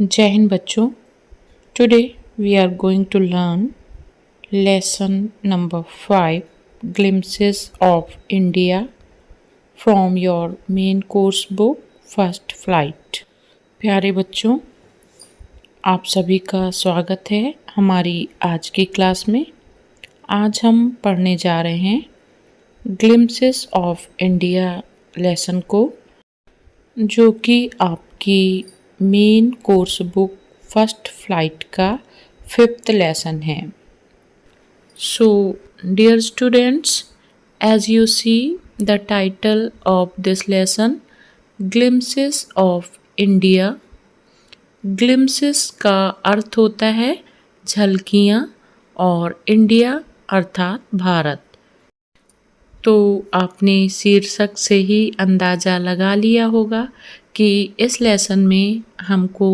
जय हिंद बच्चों। Today we are going to learn lesson number 5 glimpses of India from your main course book First Flight. प्यारे बच्चों, आप सभी का स्वागत है हमारी आज की क्लास में। आज हम पढ़ने जा रहे हैं ग्लिम्पसेस ऑफ इंडिया लेसन को, जो कि आपकी main course book First Flight का 5th लेसन है। So dear students, as you see the title of this lesson glimpses of India. Glimpses का अर्थ होता है झलकियाँ और इंडिया अर्थात भारत। तो आपने शीर्षक से ही अंदाज़ा लगा लिया होगा कि इस लेसन में हमको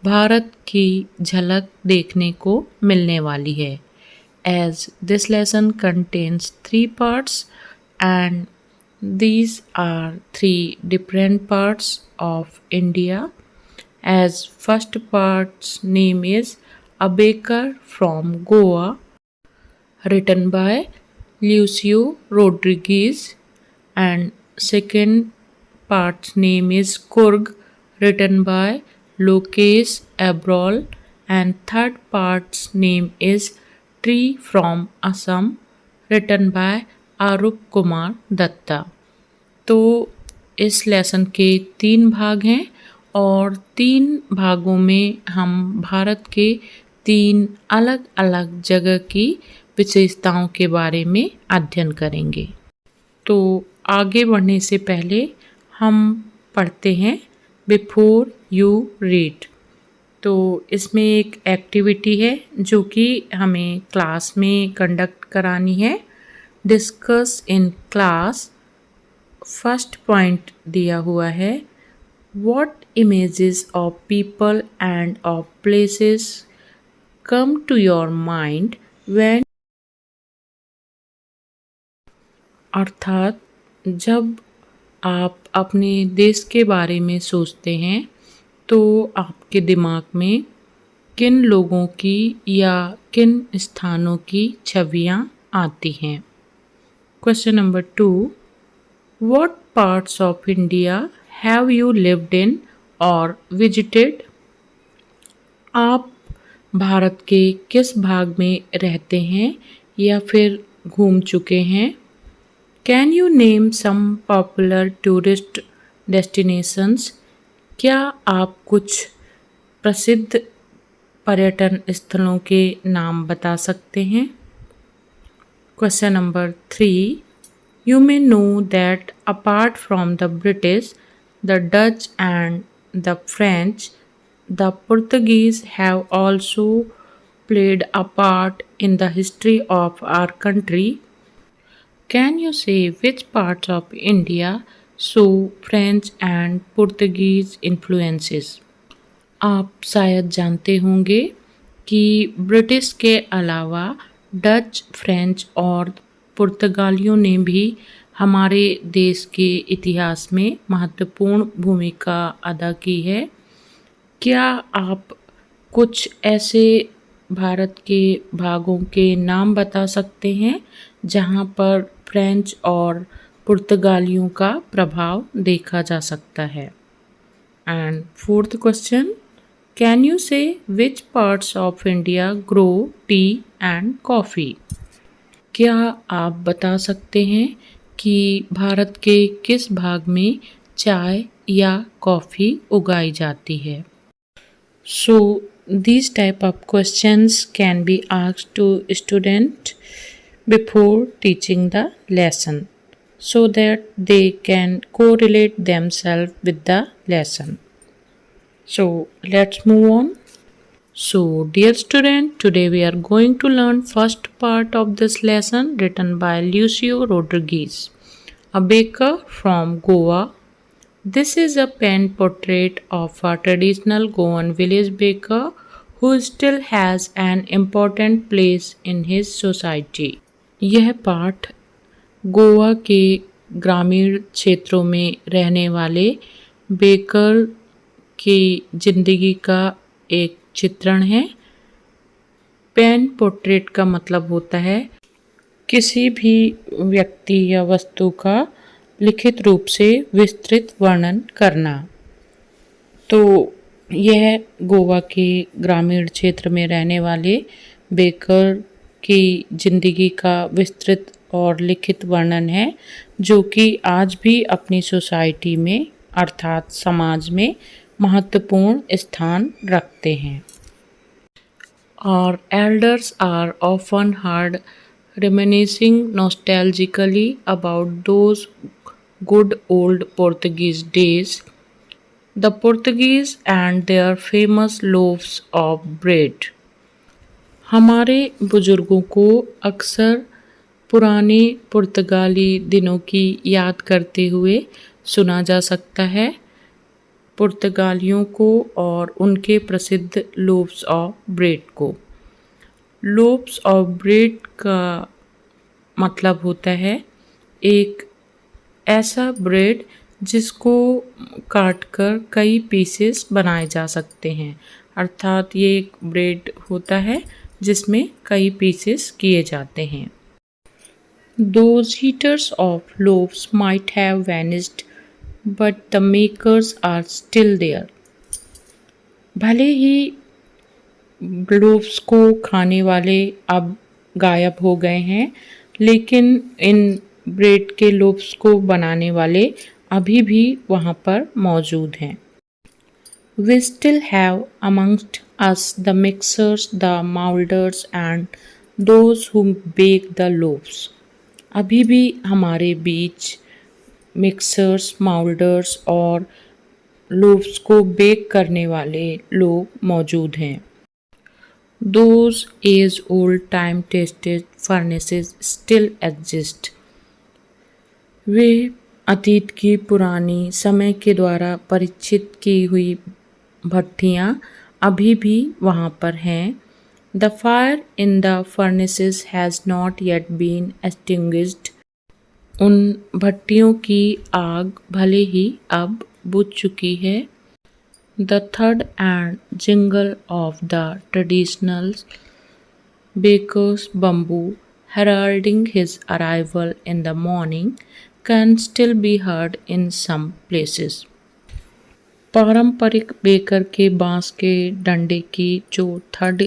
भारत की झलक देखने को मिलने वाली है। As this lesson contains 3 parts and these are 3 different parts of India. As first part's name is A Baker from Goa, written by Lucio Rodriguez, and second part's name is Kurg, written by Lokesh Abrol, and third part's name is Tree from Assam, written by Arup Kumar Datta. तो इस lesson के 3 भाग हैं और 3 भागों में हम भारत के 3 अलग अलग जगह की विशेषताओं के बारे में अध्ययन करेंगे। तो आगे बढ़ने से पहले हम पढ़ते हैं बिफोर यू रीड। तो इसमें एक एक्टिविटी है जो कि हमें क्लास में कंडक्ट करानी है। Discuss in class. First point दिया हुआ है, what images of people and of places come to your mind when, अर्थात जब आप अपने देश के बारे में सोचते हैं तो आपके दिमाग में किन लोगों की या किन स्थानों की छवियाँ आती हैं। Question number 2, what parts of India have you lived in और विजिटेड? आप भारत के किस भाग में रहते हैं या फिर घूम चुके हैं? Can you name some popular tourist destinations? क्या आप कुछ प्रसिद्ध पर्यटन स्थलों के नाम बता सकते हैं? Question number 3, you may know that apart from the British, the Dutch and the French, the Portuguese have also played a part in the history of our country. Can you say which parts of India show French and Portuguese influences? आप शायद जानते होंगे कि British के अलावा Dutch, French और पुर्तगालियों ने भी हमारे देश के इतिहास में महत्वपूर्ण भूमिका अदा की है। क्या आप कुछ ऐसे भारत के भागों के नाम बता सकते हैं जहां पर फ्रेंच और पुर्तगालियों का प्रभाव देखा जा सकता है? And fourth question, can you say which parts of India grow tea and coffee? क्या आप बता सकते हैं कि भारत के किस भाग में चाय या कॉफ़ी उगाई जाती है? सो these type of questions can be asked to student before teaching the lesson so that they can correlate themselves with the lesson. So let's move on. So dear student, today we are going to learn first part of this lesson written by Lucio Rodriguez, a baker from Goa. This is a pen portrait of a traditional Goan village baker who still has an important place in his society. यह पाठ गोवा के ग्रामीण क्षेत्रों में रहने वाले baker की जिंदगी का एक चित्रण है। पेन पोर्ट्रेट का मतलब होता है किसी भी व्यक्ति या वस्तु का लिखित रूप से विस्तृत वर्णन करना। तो यह गोवा के ग्रामीण क्षेत्र में रहने वाले बेकर की जिंदगी का विस्तृत और लिखित वर्णन है, जो कि आज भी अपनी सोसाइटी में अर्थात समाज में महत्वपूर्ण स्थान रखते हैं। और elders are often heard reminiscing nostalgically about those good old Portuguese days, the Portuguese and their famous loaves of bread। हमारे बुजुर्गों को अक्सर पुराने पुर्तगाली दिनों की याद करते हुए सुना जा सकता है। पुर्तगालियों को और उनके प्रसिद्ध लोव्स ऑफ ब्रेड को। लोव्स ऑफ ब्रेड का मतलब होता है एक ऐसा ब्रेड जिसको काटकर कई पीसेस बनाए जा सकते हैं, अर्थात ये एक ब्रेड होता है जिसमें कई पीसेस किए जाते हैं। Those eaters of loaves might have vanished, but the makers are still there। भले ही लोव्स को खाने वाले अब गायब हो गए हैं, लेकिन इन ब्रेड के लोव्स को बनाने वाले अभी भी वहाँ पर मौजूद हैं। We still have amongst us the mixers, the molders and those who bake the loaves। अभी भी हमारे बीच मिक्सर्स, माउल्डर्स और लोव्स को बेक करने वाले लोग मौजूद हैं। Those age-old time-tested furnaces still exist। वे अतीत की पुरानी समय के द्वारा परीक्षित की हुई भट्टियाँ अभी भी वहाँ पर हैं। The fire in the furnaces has not yet been extinguished। उन भट्टियों की आग भले ही अब बुझ चुकी है। The thud and jingle of the traditional baker's bamboo heralding his arrival in the morning can still be heard in some places। पारंपरिक baker के बांस के डंडे की जो थड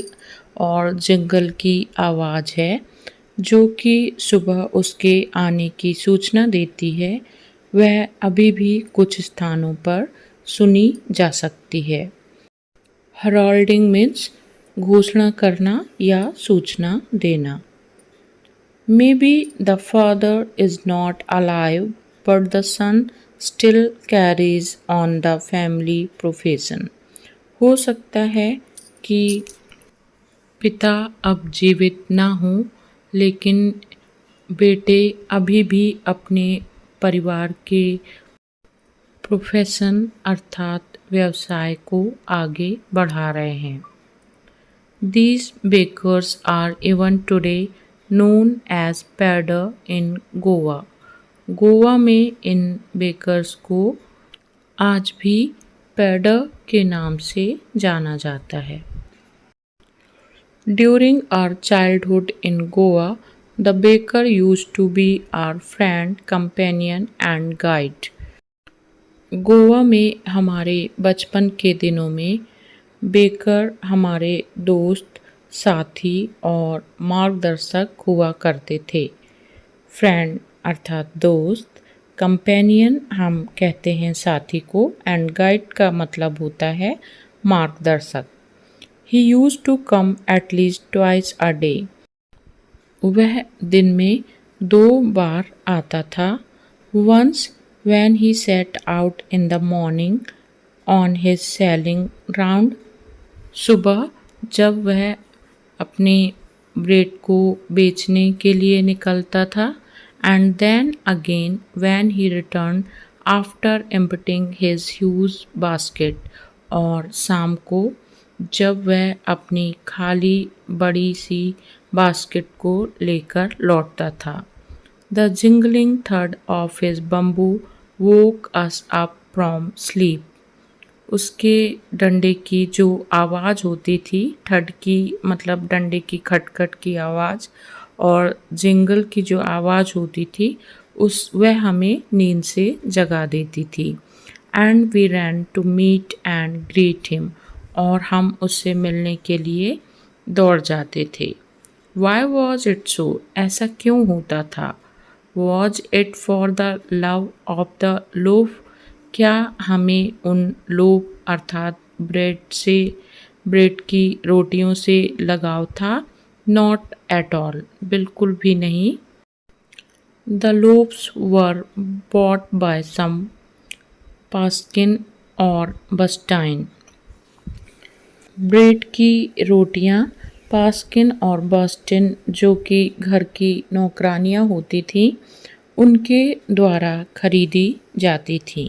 और जिंगल की आवाज़ है, जो कि सुबह उसके आने की सूचना देती है, वह अभी भी कुछ स्थानों पर सुनी जा सकती है। हराल्डिंग मीन्स घोषणा करना या सूचना देना। May be the father is not alive but the son still carries on the family profession. हो सकता है कि पिता अब जीवित ना हो, लेकिन बेटे अभी भी अपने परिवार के प्रोफेशन अर्थात व्यवसाय को आगे बढ़ा रहे हैं। These bakers are even today known as pader in Goa. Goa में इन बेकर्स को आज भी पैडर के नाम से जाना जाता है। During our childhood in Goa, the baker used to be our friend, companion and guide। Goa में हमारे बचपन के दिनों में बेकर हमारे दोस्त, साथी और मार्गदर्शक हुआ करते थे। फ्रेंड अर्थात दोस्त, कंपेनियन हम कहते हैं साथी को, एंड गाइड का मतलब होता है मार्गदर्शक। He used to come at least twice a day. वह दिन में 2 बार आता था। Once when he set out in the morning on his sailing round। सुबह जब वह अपने ब्रेड को बेचने के लिए निकलता था। and then again when he returned after emptying his huge basket। और शाम को जब वह अपनी खाली बड़ी सी बास्केट को लेकर लौटता था। The jingling thud of his bamboo woke us up from sleep। उसके डंडे की जो आवाज़ होती थी, ठड की मतलब डंडे की खटखट की आवाज़ और जिंगल की जो आवाज़ होती थी, वह हमें नींद से जगा देती थी। And we ran to meet and greet him, और हम उससे मिलने के लिए दौड़ जाते थे। Why was it so? ऐसा क्यों होता था? Was it for the love of the loaf? क्या हमें उन लोफ अर्थात ब्रेड की रोटियों से लगाव था? नॉट एट ऑल, बिल्कुल भी नहीं। द लोफ्स वर बॉट बाय सम पास्किन और बस्टाइन। ब्रेड की रोटियां पास्किन और बस्टिन, जो कि घर की नौकरानियां होती थीं, उनके द्वारा खरीदी जाती थीं।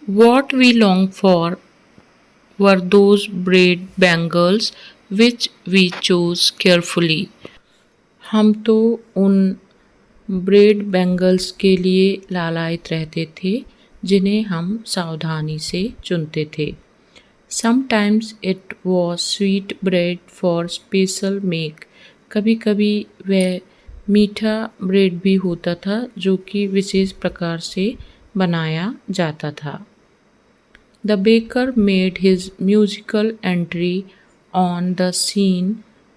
What we longed for were those braid bangles which we chose carefully. हम तो उन ब्रेड बैंगल्स के लिए लालायित रहते थे जिन्हें हम सावधानी से चुनते थे। Sometimes it was sweet bread for special make. कभी कभी वह मीठा ब्रेड भी होता था जो कि विशेष प्रकार से बनाया जाता था। The baker made his musical entry on the scene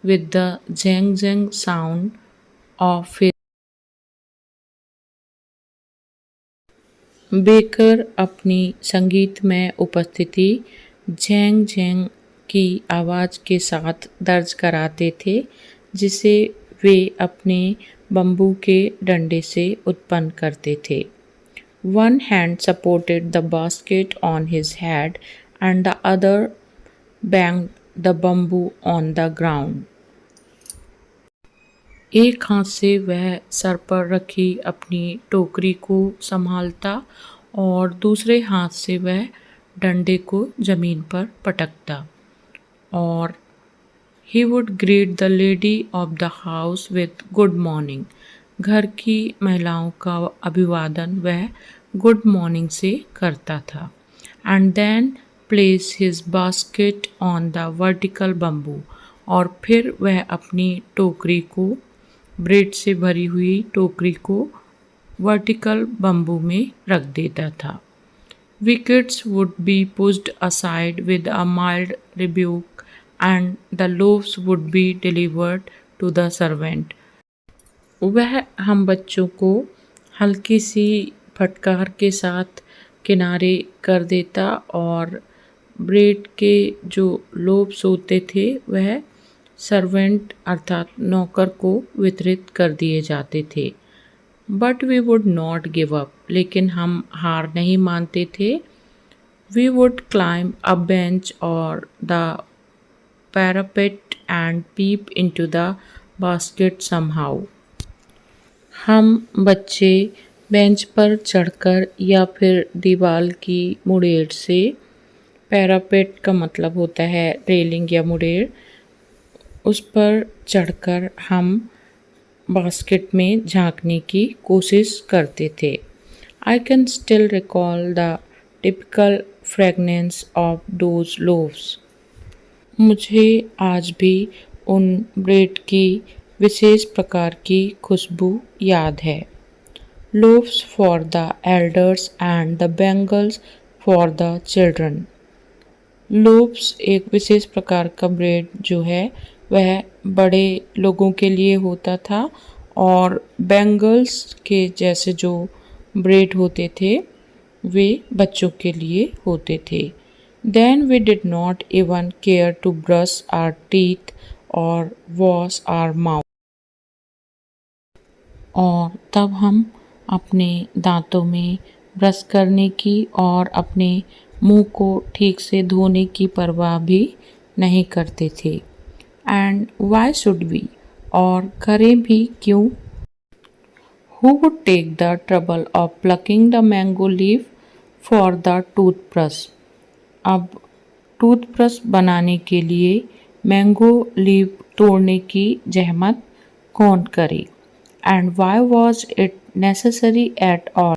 with the zang zang sound of his baker अपनी संगीतमय उपस्थिति झैंग झैंग की आवाज़ के साथ दर्ज कराते थे, जिसे वे अपने बम्बू के डंडे से उत्पन्न करते थे। One hand supported the basket on his head and the other banged the bamboo on the ground. एक हाथ से वह सर पर रखी अपनी टोकरी को संभालता और दूसरे हाथ से वह डंडे को जमीन पर पटकता। और he would greet the lady of the house with good morning. घर की महिलाओं का अभिवादन वह गुड मॉर्निंग से करता था। And then place his basket on the vertical bamboo, और फिर वह अपनी टोकरी को, ब्रेड से भरी हुई टोकरी को वर्टिकल बम्बू में रख देता था। Wickets would be pushed aside with a mild rebuke, and the loaves would be delivered to the servant. वह हम बच्चों को हल्की सी फटकार के साथ किनारे कर देता और ब्रेड के जो लोब्स होते थे वह सर्वेंट अर्थात नौकर को वितरित कर दिए जाते थे। But we would not give up, लेकिन हम हार नहीं मानते थे। We would climb a bench और the parapet and peep into the basket somehow. हम बच्चे बेंच पर चढ़कर या फिर दीवार की मुड़ेर से, पैरापेट का मतलब होता है रेलिंग या मुड़ेर, उस पर चढ़कर हम बास्केट में झांकने की कोशिश करते थे। I can still recall the typical fragrance of those loaves. मुझे आज भी उन ब्रेड की विशेष प्रकार की खुशबू याद है। Loaves for the elders and the bangles for the children. Loaves एक विशेष प्रकार का ब्रेड जो है वह बड़े लोगों के लिए होता था और बैंगल्स के जैसे जो ब्रेड होते थे वे बच्चों के लिए होते थे। Then we did not even care to brush our teeth or wash our mouth. और तब हम अपने दांतों में ब्रश करने की और अपने मुंह को ठीक से धोने की परवाह भी नहीं करते थे। एंड वाई शुड वी, और करें भी क्यों? Who would take the trouble of plucking the mango leaf for the toothbrush? अब टूथब्रश बनाने के लिए मैंगो लीव तोड़ने की जहमत कौन करे? And Y was it necessary at all?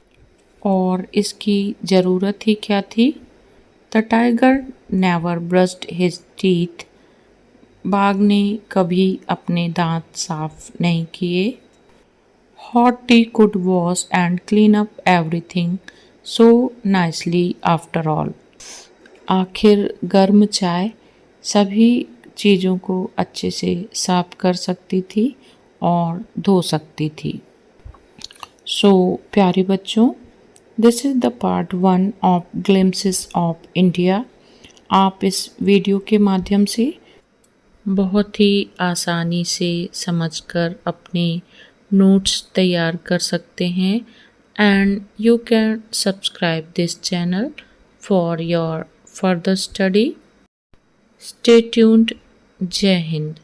और इसकी ज़रूरत ही क्या थी? The tiger never brushed his teeth. बाघ ने कभी अपने दांत साफ नहीं किए। Hot T could wash and clean up everything so nicely after all. आखिर गर्म चाय सभी चीज़ों को अच्छे से साफ कर सकती थी और धो सकती थी। सो प्यारे बच्चों, this is the part 1 of glimpses of India. आप इस वीडियो के माध्यम से बहुत ही आसानी से समझकर अपने नोट्स तैयार कर सकते हैं and you can subscribe this channel for your further study. Stay tuned. जय हिंद।